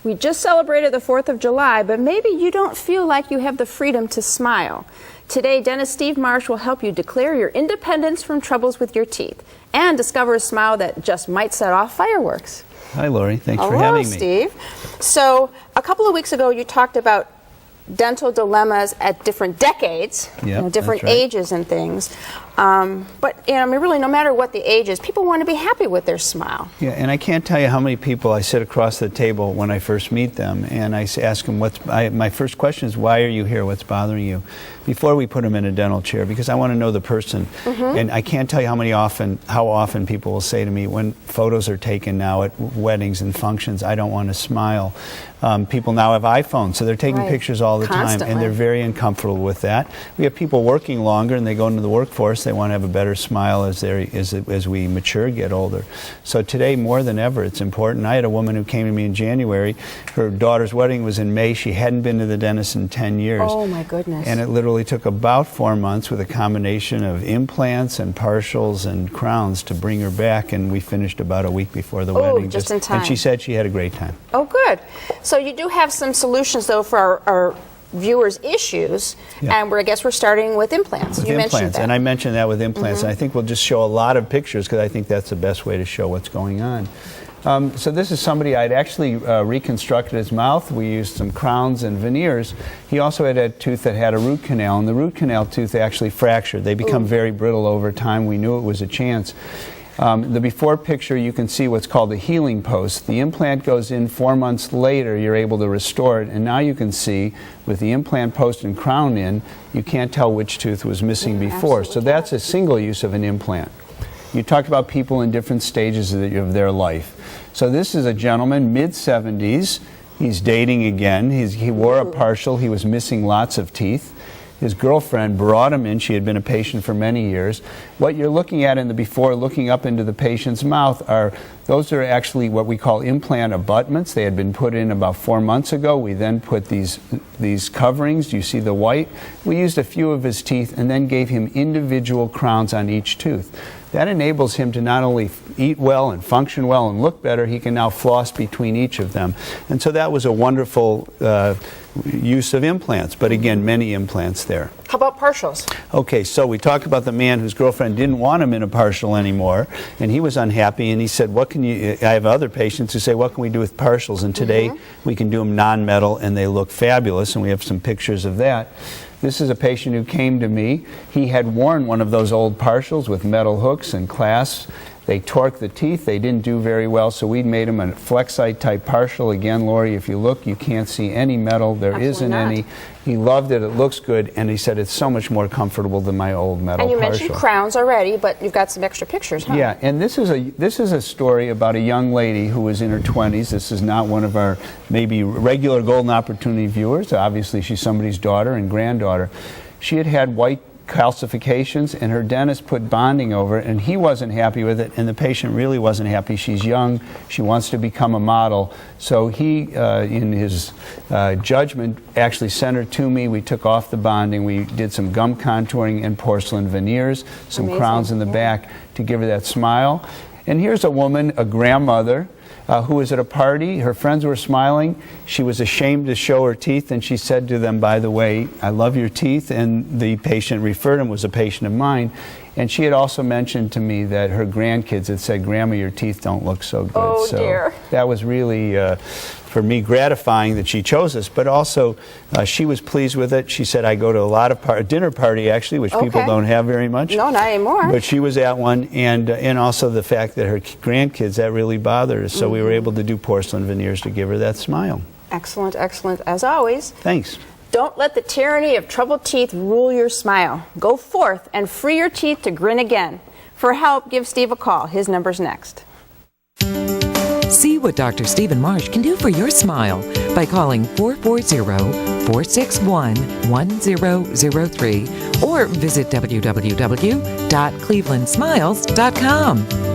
We just celebrated the 4th of July, but maybe you don't feel like you have the freedom to smile. Today, dentist Steve Marsh will help you declare your independence from troubles with your teeth and discover a smile that just might set off fireworks. Hi, Lori. Thanks for having me. Steve. So, a couple of weeks ago, you talked about dental dilemmas at different decades, different ages and things. But really, no matter what the age is, people want to be happy with their smile. Yeah, and I can't tell you how many people I sit across the table when I first meet them, and I ask them, my first question is, why are you here? What's bothering you? Before we put them in a dental chair, because I want to know the person. And I can't tell you how often people will say to me, when photos are taken now at weddings and functions, I don't want to smile. People now have iPhones, so they're taking pictures all the time, and they're very uncomfortable with that. We have people working longer, and they go into the workforce. They want to have a better smile as we mature, get older. So today, more than ever, it's important. I had a woman who came to me in January. Her daughter's wedding was in May. She hadn't been to the dentist in 10 years. Oh, my goodness. And it literally took about 4 months with a combination of implants and partials and crowns to bring her back, and we finished about a week before the wedding. Just in time. And she said she had a great time. Oh, good. So you do have some solutions, though, for our viewers' issues, and I guess we're starting with implants. You mentioned that. And I mentioned that with implants, and I think we'll just show a lot of pictures because I think that's the best way to show what's going on. So this is somebody I'd actually reconstructed his mouth. We used some crowns and veneers. He also had a tooth that had a root canal, and the root canal tooth actually fractured. They become very brittle over time. We knew it was a chance. The before picture, you can see what's called a healing post. The implant goes in 4 months later, you're able to restore it, and now you can see with the implant post and crown in, you can't tell which tooth was missing before. So that's a single use of an implant. You talked about people in different stages of their life. So this is a gentleman, mid-70s. He's dating again. He wore a partial. He was missing lots of teeth. His girlfriend brought him in. She had been a patient for many years. What you're looking at in the before, looking up into the patient's mouth, those are actually what we call implant abutments. They had been put in about 4 months ago. We then put these coverings. Do you see the white? We used a few of his teeth and then gave him individual crowns on each tooth. That enables him to not only eat well and function well and look better, he can now floss between each of them. And so that was a wonderful use of implants, but again, many implants there. How about partials? Okay, so we talked about the man whose girlfriend didn't want him in a partial anymore, and he was unhappy, and he said, I have other patients who say, what can we do with partials? And today we can do them non-metal, and they look fabulous, and we have some pictures of that. This is a patient who came to me. He had worn one of those old partials with metal hooks and clasps. They torqued the teeth. They didn't do very well, so we made him a Flexite type partial. Again, Lori, if you look, you can't see any metal. There isn't any. He loved it. It looks good, and he said it's so much more comfortable than my old metal partial. And you mentioned crowns already, but you've got some extra pictures, huh? Yeah, and this is a story about a young lady who was in her 20s. This is not one of our maybe regular Golden Opportunity viewers. Obviously, she's somebody's daughter and granddaughter. She had had white calcifications, and her dentist put bonding over it, and he wasn't happy with it, and the patient really wasn't happy. She's young. She wants to become a model. So he, in his judgment, actually sent her to me. We took off the bonding. We did some gum contouring and porcelain veneers, some crowns in the back to give her that smile. And here's a woman, a grandmother, who was at a party. Her friends were smiling. She was ashamed to show her teeth, and she said to them, by the way, I love your teeth, and the patient referred him, was a patient of mine. And she had also mentioned to me that her grandkids had said, Grandma, your teeth don't look so good. Oh, dear. That was really, for me, gratifying that she chose us, but also she was pleased with it. She said, I go to a lot of a dinner party, actually, which people don't have very much. No, not anymore. But she was at one, and also the fact that her grandkids, that really bothered us. So we were able to do porcelain veneers to give her that smile. Excellent, excellent, as always. Thanks. Don't let the tyranny of troubled teeth rule your smile. Go forth and free your teeth to grin again. For help, give Steve a call. His number's next. See what Dr. Stephen Marsh can do for your smile by calling 440-461-1003 or visit www.clevelandsmiles.com.